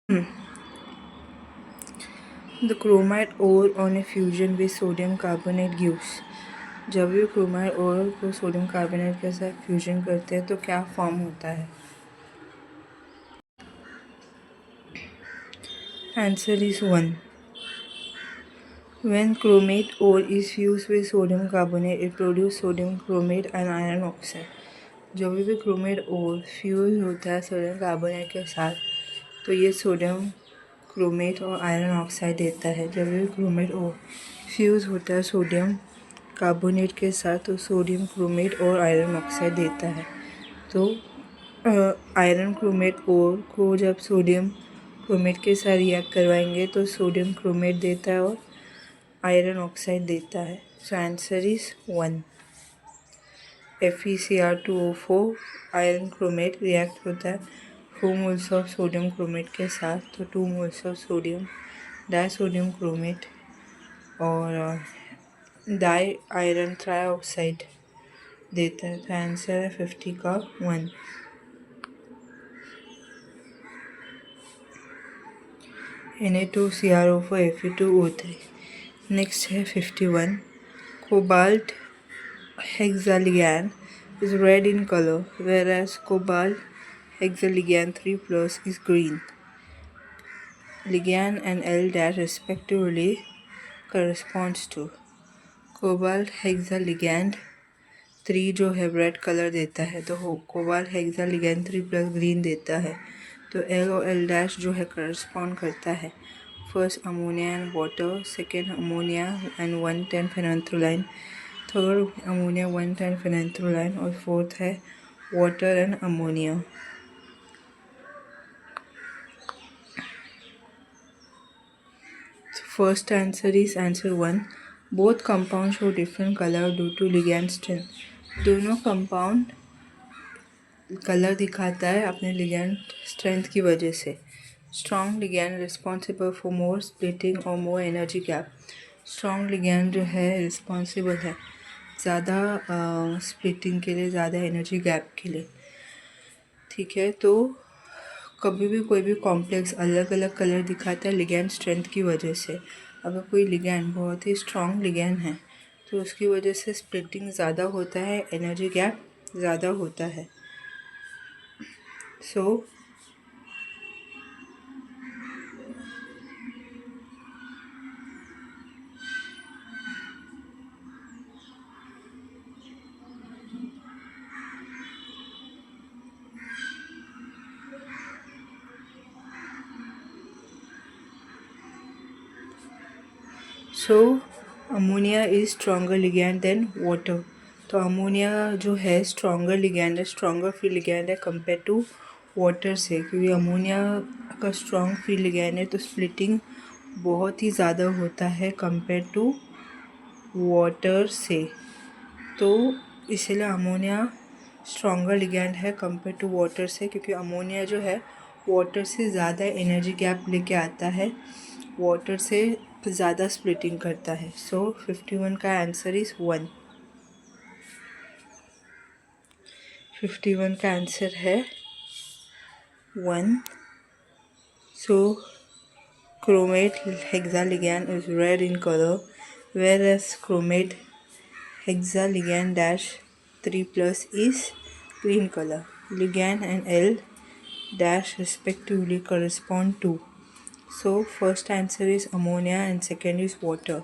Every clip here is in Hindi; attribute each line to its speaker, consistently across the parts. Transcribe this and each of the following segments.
Speaker 1: The chromite ore on a fusion with sodium carbonate gives। जब भी क्रोमाइट ओर को सोडियम कार्बोनेट के साथ फ्यूजन करते हैं तो क्या फॉर्म होता है? Answer is 1। When chromate ore is fused with sodium carbonate, it produces sodium chromate and iron oxide। जब भी क्रोमेट ओर फ्यूज होता है सोडियम कार्बोनेट के साथ तो ये सोडियम क्रोमेट और आयरन ऑक्साइड देता है। जब भी क्रोमेट ओर फ्यूज होता है सोडियम कार्बोनेट के साथ तो सोडियम क्रोमेट और आयरन ऑक्साइड देता है। तो आयरन क्रोमेट ओर को जब सोडियम क्रोमेट के साथ रिएक्ट करवाएंगे तो सोडियम क्रोमेट देता है और आयरन ऑक्साइड देता है। So answer is 1। FeCr2O4 iron chromate react होता है 4 मोल्स ऑफ सोडियम क्रोमेट के साथ तो 2 moles of sodium disodium chromate और डाई आयरन ट्राइऑक्साइड देता है। तो आंसर है 50 का 1। Na2CrO4 Fe2O3। नेक्स्ट है 51। Cobalt hexaligand is red in color, whereas cobalt hexaligand 3+ is green. Ligand and L dash respectively corresponds to। cobalt hexaligand 3 जो है रेड कलर देता है तो कोबाल्ट हेक्सालिगैंड 3+ ग्रीन देता है। तो L और L डैश जो है करस्पॉन्ड करता है first ammonia and water, second ammonia and 110 phenolphthalein, third ammonia 110 phenolphthalein और फोर्थ है water and ammonia. First answer is answer 1। Both compound show different colour due to ligand strength. दोनों कंपाउंड कलर दिखाता है अपने लिगैंड स्ट्रेंथ की वजह से। Strong ligand responsible for more splitting और more energy gap. Strong ligand जो है रिस्पॉन्सिबल है ज़्यादा स्प्लिटिंग के लिए, ज़्यादा एनर्जी गैप के लिए। ठीक है, तो कभी भी कोई भी कॉम्प्लेक्स अलग अलग कलर दिखाता है लिगैंड स्ट्रेंथ की वजह से। अगर कोई लिगैंड बहुत ही स्ट्रॉन्ग लिगैंड है तो उसकी वजह से स्प्लिटिंग ज़्यादा होता है, एनर्जी गैप ज़्यादा होता है। So ammonia is stronger ligand than water. तो अमोनिया जो है स्ट्रॉन्गर लिगैंड है, स्ट्रॉन्गर फ्री लिगैंड है कंपेयर टू वाटर से, क्योंकि अमोनिया का स्ट्रॉन्ग फ्री लिगैंड है तो स्प्लिटिंग बहुत ही ज़्यादा होता है कंपेयर टू वाटर से। तो इसलिए अमोनिया स्ट्रॉन्गर लिगैंड है कंपेयर टू वाटर से, क्योंकि अमोनिया जो है वाटर से ज़्यादा एनर्जी गैप लेके आता है, वाटर से ज़्यादा स्प्लिटिंग करता है। सो 51 का आंसर इज़ 1। 51 का आंसर है 1। सो chromate hexaligand is red in color, whereas chromate hexaligand dash 3+ is green color. Ligand and L dash respectively correspond to। So first answer is ammonia and second is water।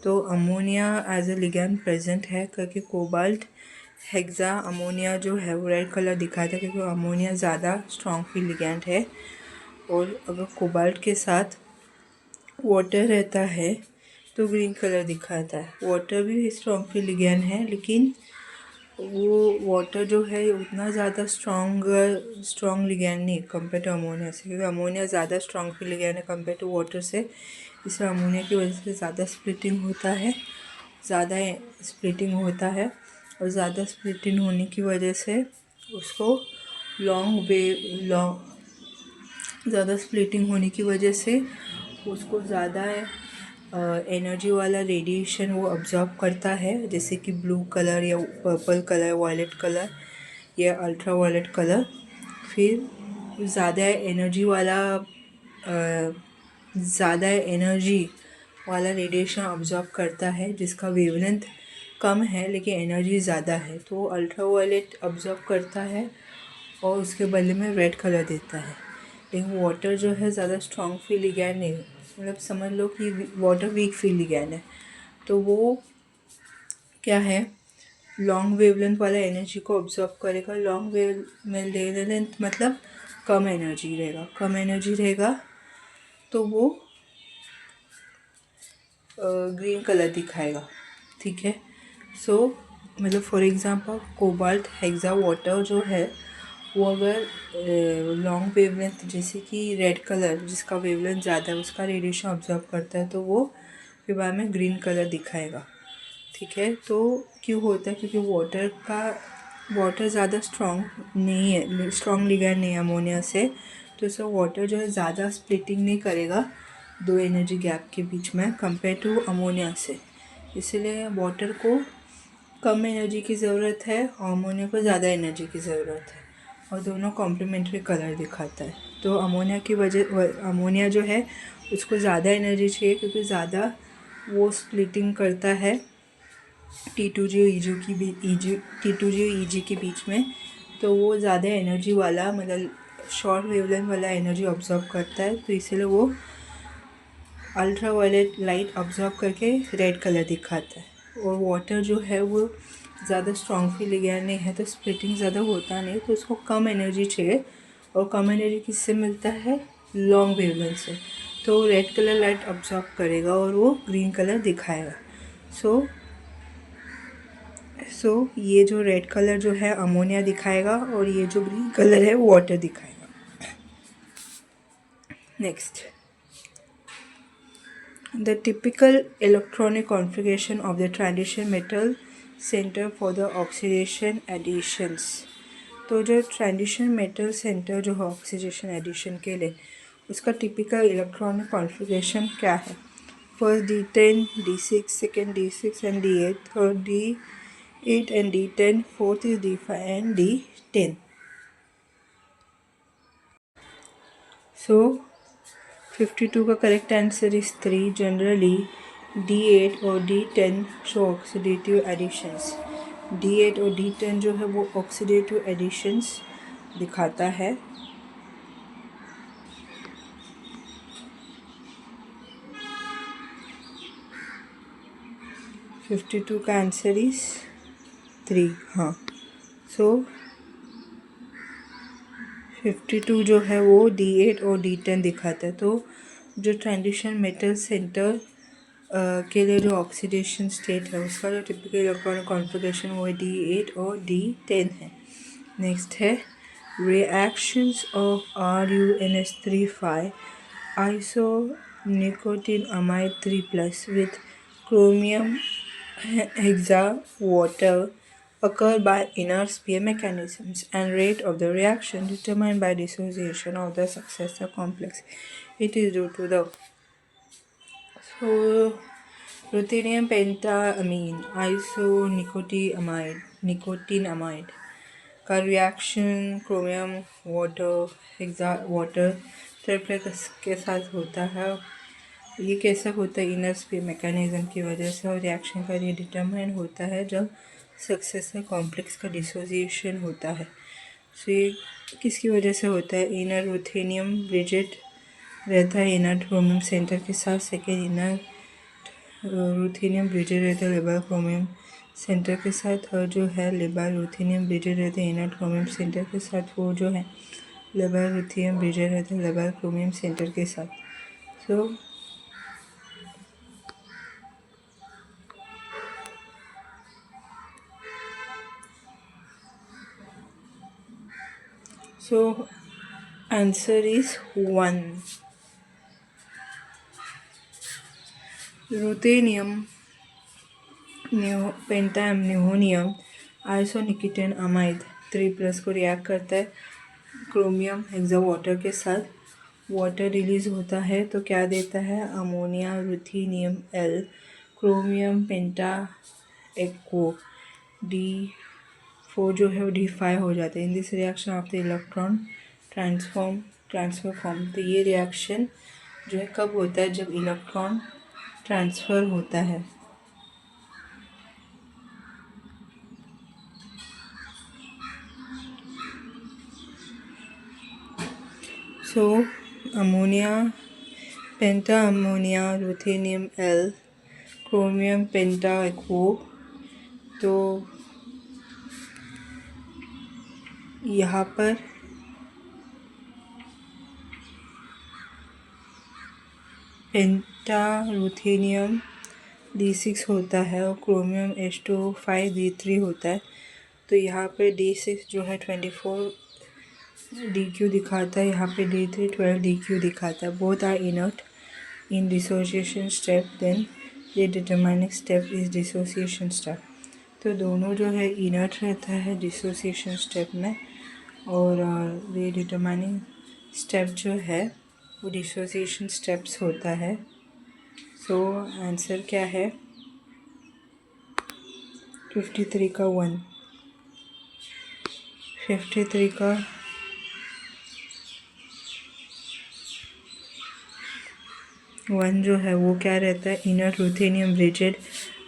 Speaker 1: तो ammonia as a ligand present है क्योंकि कोबाल्ट हेक्सा अमोनिया जो है वो रेड कलर दिखाता है क्योंकि अमोनिया ज़्यादा स्ट्रॉन्ग फी लिगैंड है। और अगर कोबाल्ट के साथ वाटर रहता है तो ग्रीन कलर दिखाता है। वाटर भी स्ट्रॉन्ग फी लिगैंड है लेकिन वो वाटर जो है उतना ज़्यादा स्ट्रॉन्ग लिगैंड नहीं कंपेयर टू अमोनिया से, क्योंकि अमोनिया ज़्यादा स्ट्रॉन्ग फी लिगैंड है कंपेयर टू वाटर से। इसलिए अमोनिया की वजह से ज़्यादा स्प्लिटिंग होता है, और ज़्यादा स्प्लिटिंग होने की वजह से उसको ज़्यादा स्प्लिटिंग होने की वजह से उसको ज़्यादा एनर्जी वाला रेडिएशन वो अब्जॉर्ब करता है, जैसे कि ब्लू कलर या पर्पल कलर, वायलेट कलर या अल्ट्रा वायलेट कलर। फिर ज़्यादा एनर्जी वाला ज़्यादा एनर्जी वाला रेडिएशन ऑब्जॉर्व करता है जिसका वेवलेंथ कम है लेकिन एनर्जी ज़्यादा है, तो अल्ट्रावायलेट ऑब्जॉर्व करता है और उसके बदले में रेड कलर देता है। लेकिन वाटर जो है ज़्यादा स्ट्रॉन्ग फील्ड लिगैंड नहीं, मतलब समझ लो कि वाटर वीक फील्ड लिगैंड है, तो वो क्या है, लॉन्ग वेवलेंथ वाला एनर्जी को ऑब्जॉर्व करेगा। लॉन्ग वेवलेंथ मतलब कम एनर्जी रहेगा, कम एनर्जी रहेगा तो वो ग्रीन कलर दिखाएगा, ठीक है। सो मतलब for example cobalt hexa water जो है वो अगर लॉन्ग वेवलेंथ जैसे कि रेड कलर जिसका वेवलेंथ ज़्यादा है उसका रेडिएशन ऑब्जर्व करता है तो वो फिर बाद में ग्रीन कलर दिखाएगा, ठीक है। तो क्यों होता है, क्योंकि वाटर ज़्यादा स्ट्रॉन्ग नहीं है, स्ट्रॉन्ग लिगैंड नहीं है अमोनिया से, तो इससे वाटर जो है ज़्यादा स्प्लिटिंग नहीं करेगा दो एनर्जी गैप के बीच में कंपेयर टू अमोनिया से। इसलिए वाटर को कम एनर्जी की ज़रूरत है और अमोनिया को ज़्यादा एनर्जी की ज़रूरत है, और दोनों कॉम्प्लीमेंट्री कलर दिखाता है। तो अमोनिया जो है उसको ज़्यादा एनर्जी चाहिए क्योंकि ज़्यादा वो स्प्लिटिंग करता है T2G और EG के बीच में, तो वो ज़्यादा एनर्जी वाला मतलब शॉर्ट वेवलेंथ वाला एनर्जी ऑब्जॉर्व करता है, तो इसलिए वो अल्ट्रा वायलेट लाइट ऑब्जॉर्व करके रेड कलर दिखाता है। और वाटर जो है वो ज़्यादा स्ट्रॉन्ग फील्ड लिगैंड नहीं है तो स्प्लिटिंग ज़्यादा होता नहीं, तो उसको कम एनर्जी चाहिए, और कम एनर्जी किससे मिलता है, लॉन्ग वेवलेंथ से, तो रेड कलर लाइट ऑब्जॉर्व करेगा और वो ग्रीन कलर दिखाएगा। सो ये जो रेड कलर जो है अमोनिया दिखाएगा और ये जो ग्रीन कलर है वाटर दिखाएगा। Next, the typical electronic configuration of the transition metal center for the oxidation additions। तो जो ट्रांजिशन मेटल सेंटर जो है ऑक्सीडेशन एडिशन के लिए उसका टिपिकल इलेक्ट्रॉनिक कॉन्फ़िगरेशन क्या है। First D10 D6, second D6 and D8, third D8 and D10, fourth is D5 and D10। सो 52 का correct answer is 3। Generally D8 और D10 show oxidative editions. D8 और D10 जो है वो ऑक्सीडेटिव एडिशंस दिखाता है। 52 का आंसर इज 3। हाँ, सो 52 जो है वो D8 और D10 दिखाता है। तो जो ट्रांजिशन मेटल सेंटर के लिए जो ऑक्सीडेशन स्टेट है उसका जो टिपिकल इलेक्ट्रॉनिक कॉन्फ़िगरेशन वो D8 और D10 है। नेक्स्ट है reactions of RuNH3 isonicotinamide 3+ with chromium hexa water occur by inner spear mechanisms, and rate of the reaction determined by dissociation of the successor complex. It is due to the ruthenium pentamine isonicotinamide का रिएक्शन क्रोमियम वाटर ट्रिप्लेक्स के साथ होता है। ये कैसे होता है, इनर स्पीयर मैकेनिज्म की वजह से, और रिएक्शन का ये डिटरमाइन होता है जब सक्सेसर कॉम्प्लेक्स का डिसोसिएशन होता है। सो ये किसकी वजह से होता है, इनर रुथेनियम ब्रिजेट रहता है इनर क्रोमियम सेंटर के साथ, सेकेंड इनर रुथेनियम ब्रिजेट रहता है लेबर क्रोमियम सेंटर के साथ, और जो है लेबर रुथेनियम ब्रिजेट रहते हैं इनर क्रोमियम सेंटर के साथ, वो जो है लेबर रुथेनियम ब्रिजेट रहते हैं लेबर क्रोमियम सेंटर के साथ। So answer is 1. Ruthenium pentaammine isonicotinamide 3+ को रिएक्ट करता है क्रोमियम हेक्सा वाटर के साथ, वाटर रिलीज होता है तो क्या देता है, अमोनिया रुथेनियम L क्रोमियम पेंटा एक्को D4 जो है वो D5 हो जाता है। In this reaction of the electron transform transfer form. तो ये रिएक्शन जो है कब होता है, जब इलेक्ट्रॉन ट्रांसफ़र होता है। सो अमोनिया, पेंटा अमोनिया, रुथेनियम एल, क्रोमियम पेंटा एक्वो। तो यहाँ पर पेंटा रुथेनियम D6 होता है और क्रोमियम H2O5 D3 होता है। तो यहाँ पे D6 जो है 24 DQ दिखाता है, यहाँ पे D3 12 DQ दिखाता है। Both are inert in dissociation step, then ये determining step is dissociation step. तो दोनों जो है इनर्ट रहता है डिसोसिएशन स्टेप में, और ये डिटरमाइनिंग स्टेप जो है वो डिसोसिएशन स्टेप्स होता है। सो आंसर क्या है, 53 का 1, 53 का 1 जो है वो क्या रहता है, inner ruthenium bridged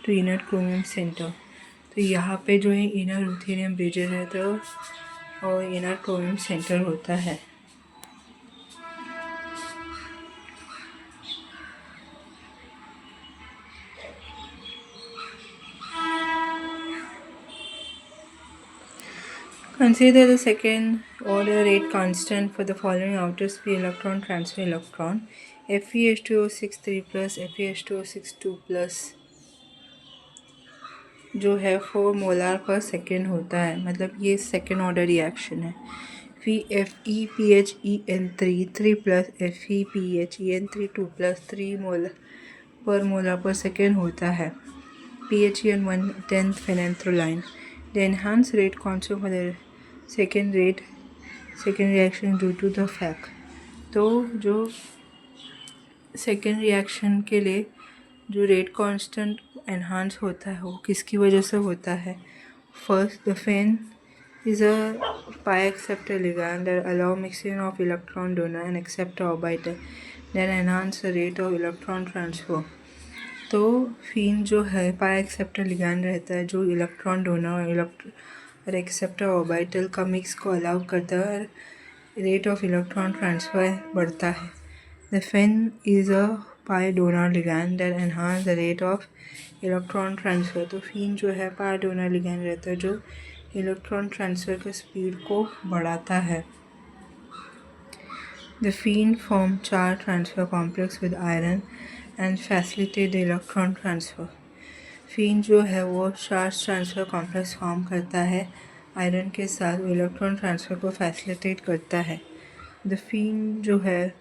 Speaker 1: to inner chromium centre. तो यहाँ पे जो है इनर रुथेनियम ब्रिजेड रहता है और इनर क्रोमियम सेंटर होता है। Consider the second order rate constant for the following outer sphere electron transfer electron FeH2O6 3 plus FeH2O6 2 plus जो है 4 मोलार पर सेकेंड होता है। मतलब ये सेकेंड ऑर्डर रिएक्शन है। FePHEN3 3 plus FePHEN3 2 plus 3 molar पर सेकेंड होता है। PHEN1 10th phenanthroline. The enhanced rate constant for the second reaction due to the fact। तो जो सेकेंड रिएक्शन के लिए जो रेट कांस्टेंट एनहांस होता है वो किसकी वजह से होता है। First, the fan is a pi acceptor ligand that allow mixing of electron donor and acceptor orbital that enhance the rate of electron transfer। तो फीन जो है पाई एक्सेप्टर लिगैंड रहता है जो इलेक्ट्रॉन डोनर और एक्सेप्टर ऑर्बिटल का मिक्स को अलाउ करता है, रेट ऑफ इलेक्ट्रॉन ट्रांसफर बढ़ता है। The fan is a pi donor ligand that enhance the rate of electron transfer. तो फीन जो है पाई डोनर लिगैंड रहता है जो इलेक्ट्रॉन ट्रांसफर के स्पीड को बढ़ाता है। The phen form charge transfer complex with iron and facilitate the electron transfer। फीन जो है वो चार्ज ट्रांसफ़र कॉम्प्लेक्स फॉर्म करता है आयरन के साथ, इलेक्ट्रॉन ट्रांसफ़र को फैसिलिटेट करता है। द फीन जो है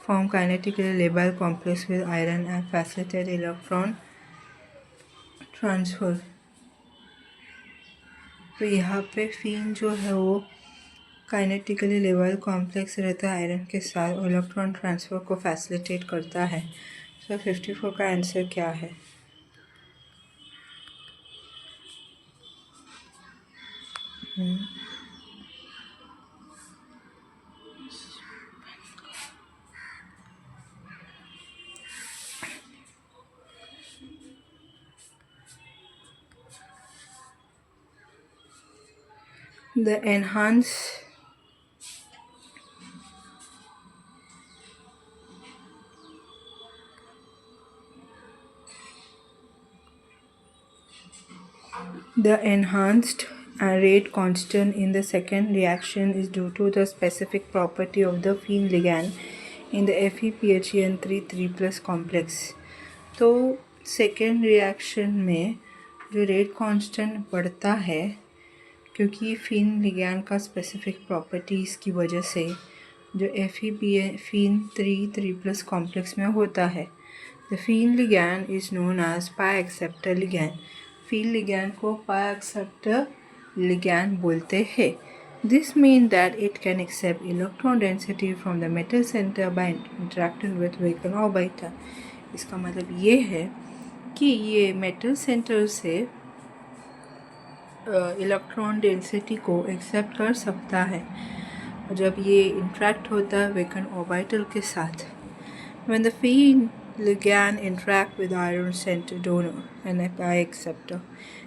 Speaker 1: form kinetically label complex with iron and facilitate electron transfer. तो यहाँ पे फीन जो है वो काइनेटिकली लेबल कॉम्प्लेक्स रहता है आयरन के साथ और इलेक्ट्रॉन ट्रांसफ़र को फैसिलिटेट करता है। सो 54 का आंसर क्या है। The enhanced rate constant in the second reaction is due to the specific property of the phen ligand in the FePHEN3 3+ complex। तो सेकेंड रिएक्शन में जो रेट कांस्टेंट बढ़ता है क्योंकि फीन लिगैंड का स्पेसिफिक प्रॉपर्टीज़ की वजह से जो FePHEN3 3+ कॉम्प्लेक्स में होता है। The phen ligand is known as pi acceptor ligand. Phen ligand को पाई एक्सेप्टर लिगैंड बोलते हैं। This mean that it can accept electron density from the metal centre by interacting with vehicle orbital. इसका मतलब ये है कि ये मेटल सेंटर से इलेक्ट्रॉन डेंसिटी को एक्सेप्ट कर सकता है। और जब ये इंट्रैक्ट होता है वैकेंट ऑर्बिटल के साथ, when the phi ligand interact with iron center donor and pi acceptor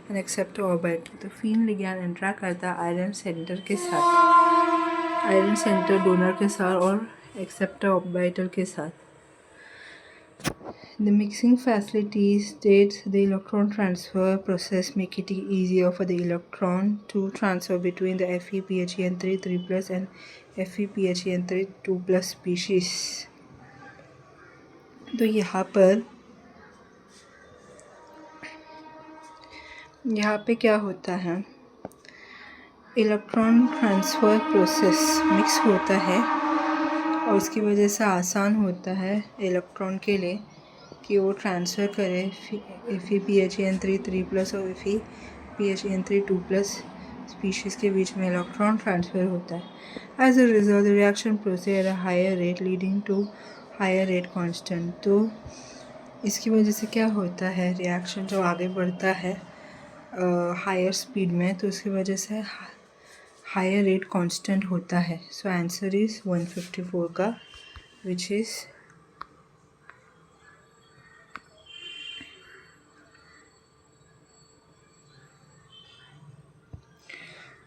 Speaker 1: and acceptor orbital, तो phi ligand interact करता है आयरन सेंटर के साथ, आयरन सेंटर डोनर के साथ और एक्सेप्टर ऑर्बिटल के साथ. The mixing facility states the electron transfer process make it easier for the electron to transfer between the FePHEN3 3+ and FePHEN3 2+ species. तो यहाँ पे क्या होता है, इलेक्ट्रॉन ट्रांसफ़र प्रोसेस मिक्स होता है और उसकी वजह से आसान होता है इलेक्ट्रॉन के लिए कि वो ट्रांसफ़र करे FePHEN3 3+ और FePHEN3 2+ स्पीशीज़ के बीच में इलेक्ट्रॉन ट्रांसफ़र होता है. As a result the reaction proceed at a higher rate leading to higher rate constant. तो इसकी वजह से क्या होता है, रिएक्शन जब आगे बढ़ता है हायर स्पीड में तो उसकी वजह से हायर रेट कांस्टेंट होता है. सो आंसर इज़ 154 का, which is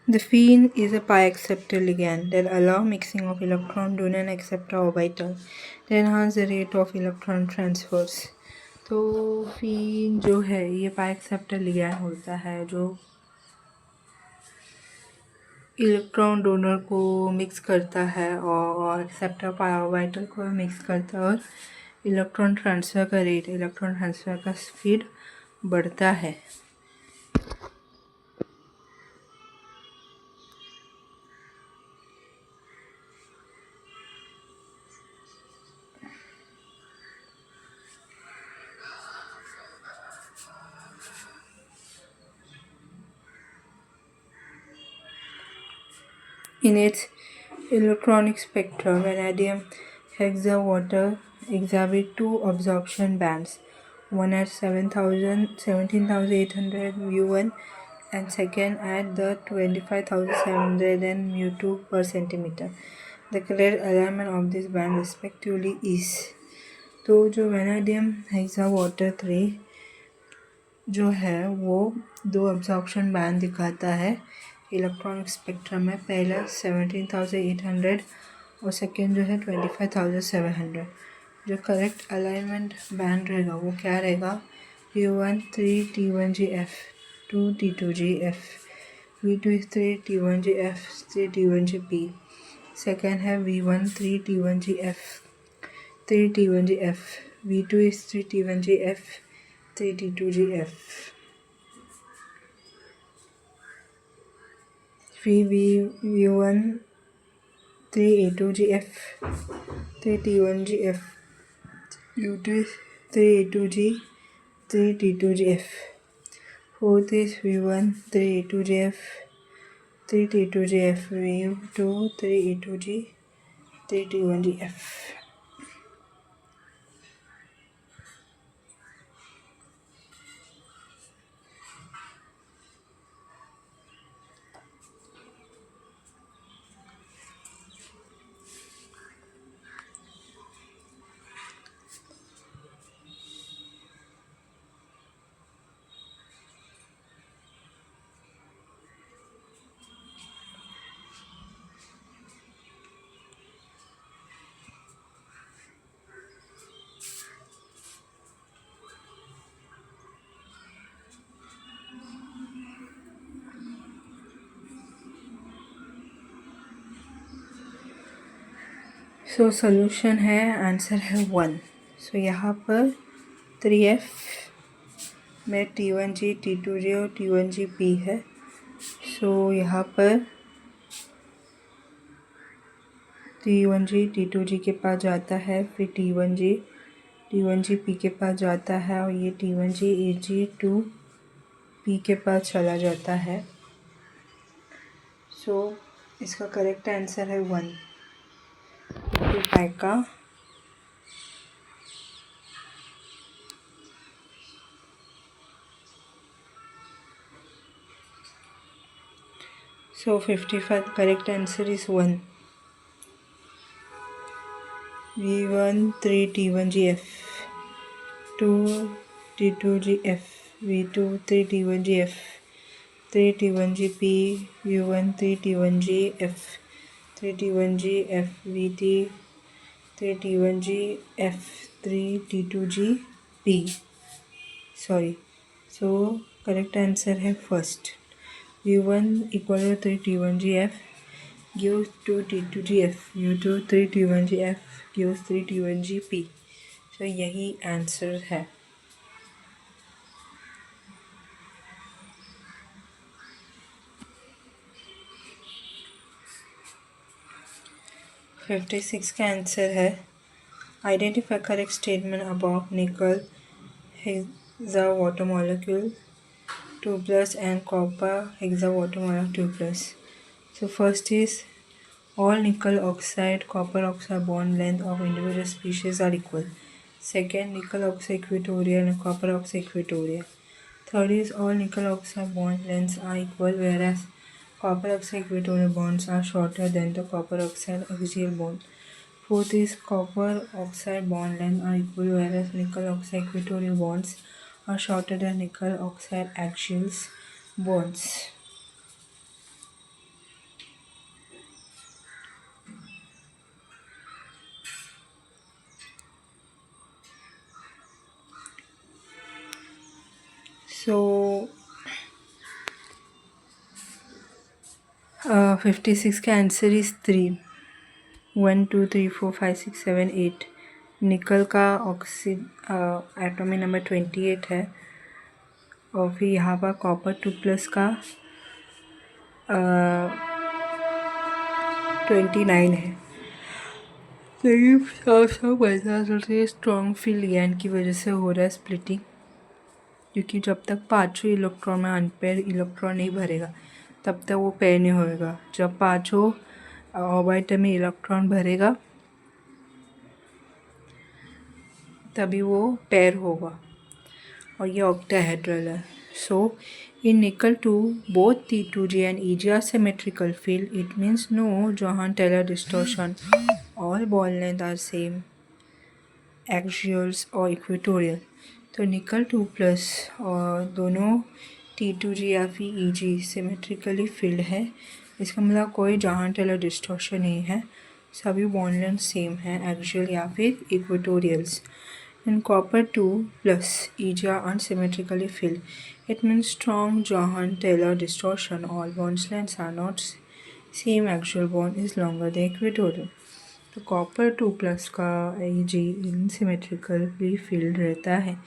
Speaker 1: the phenol is a pi acceptor ligand that allow mixing of electron donor and acceptor orbital that enhance the rate of electron transfers. तो phenol जो है ये pi acceptor ligand होता है जो इलेक्ट्रॉन डोनर को मिक्स करता है और एक्सेप्टर pi ऑर्बिटल को मिक्स करता है और इलेक्ट्रॉन ट्रांसफ़र का रेट, इलेक्ट्रॉन ट्रांसफ़र का स्पीड बढ़ता है. In its electronic spectrum, vanadium hexawater exhibits two absorption bands, one at 17,800 mu1 and second at the 25,700 mu2 per centimeter. The correct alignment of this band respectively is. तो जो वेनाडियम हेक्सावाटर 3 जो है वो दो अब्जॉर्प्शन बैंड दिखाता है इलेक्ट्रॉनिक स्पेक्ट्रम में. पहला 17,800 और सेकेंड जो है 25,700. जो करेक्ट अलाइनमेंट बैंड रहेगा वो क्या रहेगा, V1 3 T1GF 2 T2GF, V2 3 T1GF 3 T1GP. Second है V1 3 T1GF 3 T1GF, V2 is 3 T1GF 3 T2GF. V1 3 A2GF 3 T1GF, U2 is 3 A2G 3 T2GF. Fourth is V1 3 A2GF 3 T2GF, V2 3 A2G 3 T1GF. So solution है, आंसर है 1. सो यहाँ पर 3F में T1G T2G और T1GP है. सो यहाँ पर T1G T2G के पास जाता है, फिर T1G T1GP के पास जाता है और ये T1G Ag2P के पास चला जाता है. सो इसका करेक्ट आंसर है 1. का सो 55 correct answer is 1. V1 3T1GF, 2 T2GF, V2 3T1GF, 3T1GP, U1 3T1GF, 3T1GF, VT 3T1GF, 3T2GP. Sorry. So correct answer है first. U1 equal to 3T1GF gives 2T2GF, U2 3T1GF gives 3T1GP. So यही आंसर है. फिफ्टी सिक्स का आंसर है आइडेंटिफाई करेक्ट स्टेटमेंट अबाउट निकल hexa water molecule 2+ and copper hexa water molecule 2+. So first is all nickel oxide copper oxide bond length of individual species are equal. Second, nickel oxide equatorial and copper oxide equatorial. Third is all nickel oxide bond lengths are equal, whereas copper oxide equatorial bonds are shorter than the copper oxide axial bond. Fourth is copper oxide bond lengths are equal, whereas nickel oxide equatorial bonds are shorter than nickel oxide axial bonds. So 56 का आंसर इज 3. 1 2 3 4 5 6 7 8. निकल का एटॉमिक नंबर 28 है और फिर यहाँ पर कॉपर 2+ का 29 है. लेकिन साफ साफ पता चल रही है स्ट्रॉन्ग फील्ड ज्ञान की वजह से हो रहा है स्प्लिटिंग, क्योंकि जब तक पाँचों इलेक्ट्रॉन में अनपेयर इलेक्ट्रॉन नहीं भरेगा तब तक वो पेयर नहीं होएगा. जब पाँचों ऑर्बिटल में इलेक्ट्रॉन भरेगा तभी वो पेयर होगा और ये ऑक्टाहेड्रल है. सो in nickel 2 both T2G and EG are symmetrical field. It means no Johann-Taylor distortion. All bond length are same, axials or equatorial. तो निकल 2+ और दोनों T2G या फिर EG सिमेट्रिकली फिल्ड है. इसका मतलब कोई जॉहान-टेलर डिस्टॉर्शन नहीं है, सभी बॉन्ड लेंथ सेम है, एक्सियल या फिर इक्वेटोरियल्स. And copper 2+ EG are unsymmetrically filled. It means strong Johann-Taylor distortion. All bond lengths are not same. Axial bond is longer than equatorial. तो copper 2+ का EG unsymmetrically filled रहता है.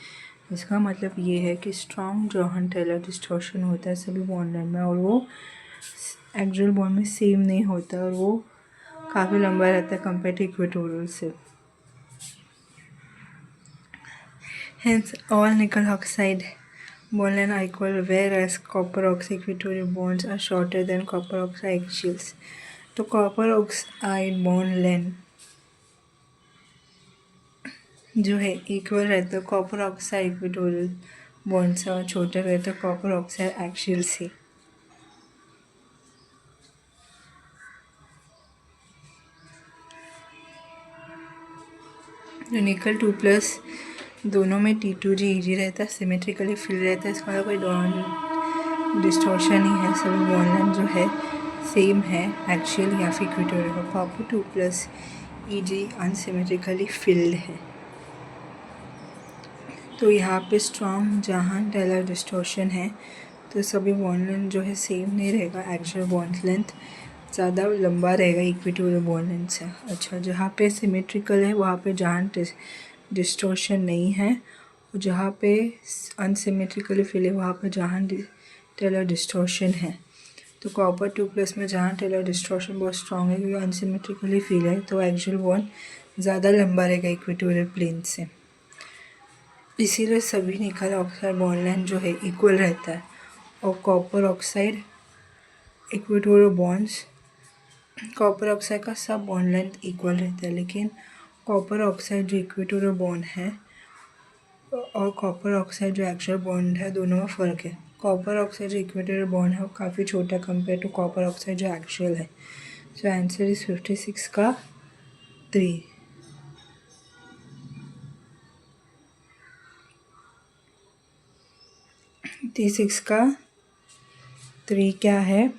Speaker 1: इसका मतलब ये है कि strong Johann-Taylor distortion होता है सभी बॉन्ड लेंथ में और वो एक्सियल बॉन्ड में सेम नहीं होता और वो काफ़ी लंबा रहता है कंपेयर टू इक्वेटोरियल से. Hence, all nickel oxide bond lengths are equal, whereas copper oxide equatorial bonds are shorter than copper oxide axials. तो copper oxide bond length जो है इक्वल रहता है कॉपर ऑक्साइड इक्वेटोरियल बॉन्ड से और छोटा रहता है कॉपर ऑक्साइड एक्सियल से. जो निकल 2+ दोनों में T2G EG रहता है, सिमेट्रिकली फिल रहता है. इसका मतलब कोई बॉन्ड डिस्टॉर्शन नहीं है, सभी बॉन्ड लेंथ जो है सेम है, एक्सियल या फिर equatorial. Copper 2+ EG unsymmetrically field है. तो यहाँ पे स्ट्रॉन्ग जॉहान-टेलर डिस्टॉर्शन है तो सभी बॉन्ड लेंथ जो है सेम नहीं रहेगा, एक्सियल बॉन्ड लेंथ ज़्यादा लंबा रहेगा इक्वेटोरियल बॉन्ड लेंथ से. अच्छा, जहाँ पे सिमेट्रिकल है वहाँ पे जॉहान डिस्टॉर्शन नहीं है और जहाँ पे अनसिमेट्रिकली फिल है वहाँ पे जॉहान-टेलर डिस्टॉर्शन है. तो कॉपर 2+ में जॉहान-टेलर डिस्टॉर्शन बहुत स्ट्रॉन्ग है क्योंकि अनसिमेट्रिकली फिल है, तो एक्सियल बॉन्ड ज़्यादा लंबा रहेगा इक्वेटोरियल प्लेन से. इसीलिए सभी निकल ऑक्साइड बॉन्ड लेंथ जो है इक्वल रहता है और copper oxide equatorial bonds copper oxide का सब बॉन्ड लेंथ इक्वल रहता है. लेकिन कॉपर ऑक्साइड जो इक्वेटोरियल बॉन्ड है और कॉपर ऑक्साइड जो एक्सियल बॉन्ड है दोनों में फ़र्क है. कॉपर ऑक्साइड जो इक्वेटोरियल बॉन्ड है वो काफ़ी छोटा कंपेयर टू कॉपर ऑक्साइड जो एक्सियल है. सो आंसर इज 56 का 3. 56 का 3 क्या है?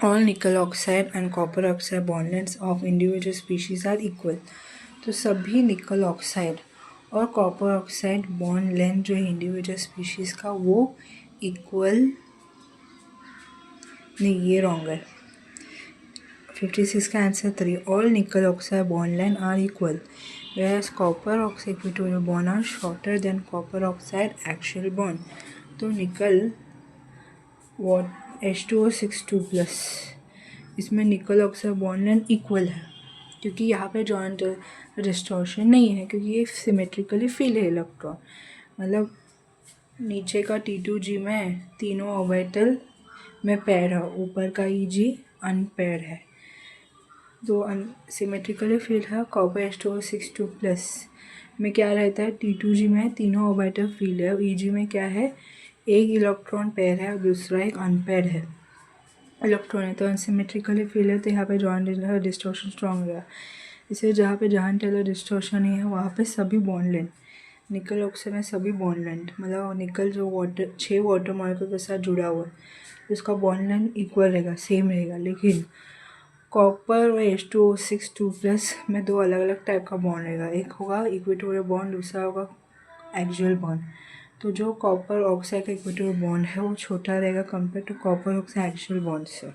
Speaker 1: All nickel oxide and copper oxide bond lengths of individual species are equal. तो सभी निकल ऑक्साइड और कॉपर ऑक्साइड बॉन्ड लेंथ जो है इंडिविजुअल स्पीशीज़ का वो इक्वल नहीं, ये रॉन्ग है। 56 का answer 3. All nickel oxide bond length are equal whereas copper oxide equatorial bond are shorter than copper oxide axial bond. तो निकल H2O6 प्लस इसमें निकल ऑक्साइड बॉन्ड लेंथ इक्वल है क्योंकि यहाँ पे जॉइंट डिस्टॉर्शन नहीं है क्योंकि ये सिमेट्रिकली फिल है इलेक्ट्रॉन। मतलब नीचे का T2G में तीनों ऑर्बिटल में पेयर है, ऊपर का EG अनपेयर है। तो सिमेट्रिकली फिल है। कॉपर H2O6 प्लस में क्या रहता है? T2G में तीनों ऑर्बिटल फिल है, EG में क्या है? एक इलेक्ट्रॉन पेयर है और दूसरा एक अनपेयर है इलेक्ट्रॉन है। तो अनसिमेट्रिकली फिल है तो यहाँ पे जॉइंट डिस्टॉर्शन स्ट्रॉन्ग रहेगा। इसलिए जहाँ पे जॉइंट टेलर डिस्टॉर्शन नहीं है वहाँ पे सभी बॉन्ड लेंथ निकल ऑक्साइड में सभी बॉन्ड लेंथ मतलब निकल जो 6 वाटर मॉलिक्यूल के साथ जुड़ा हुआ है उसका बॉन्ड लेंथ इक्वल रहेगा, सेम रहेगा। लेकिन कॉपर और H2O6 प्लस में 2 अलग अलग टाइप का बॉन्ड रहेगा। एक होगा इक्वेटोरियल बॉन्ड, दूसरा होगा एक्सियल बॉन्ड। तो जो कॉपर ऑक्साइड का इक्वेटोरियल बॉन्ड है वो छोटा रहेगा compare to copper oxide axial bond से।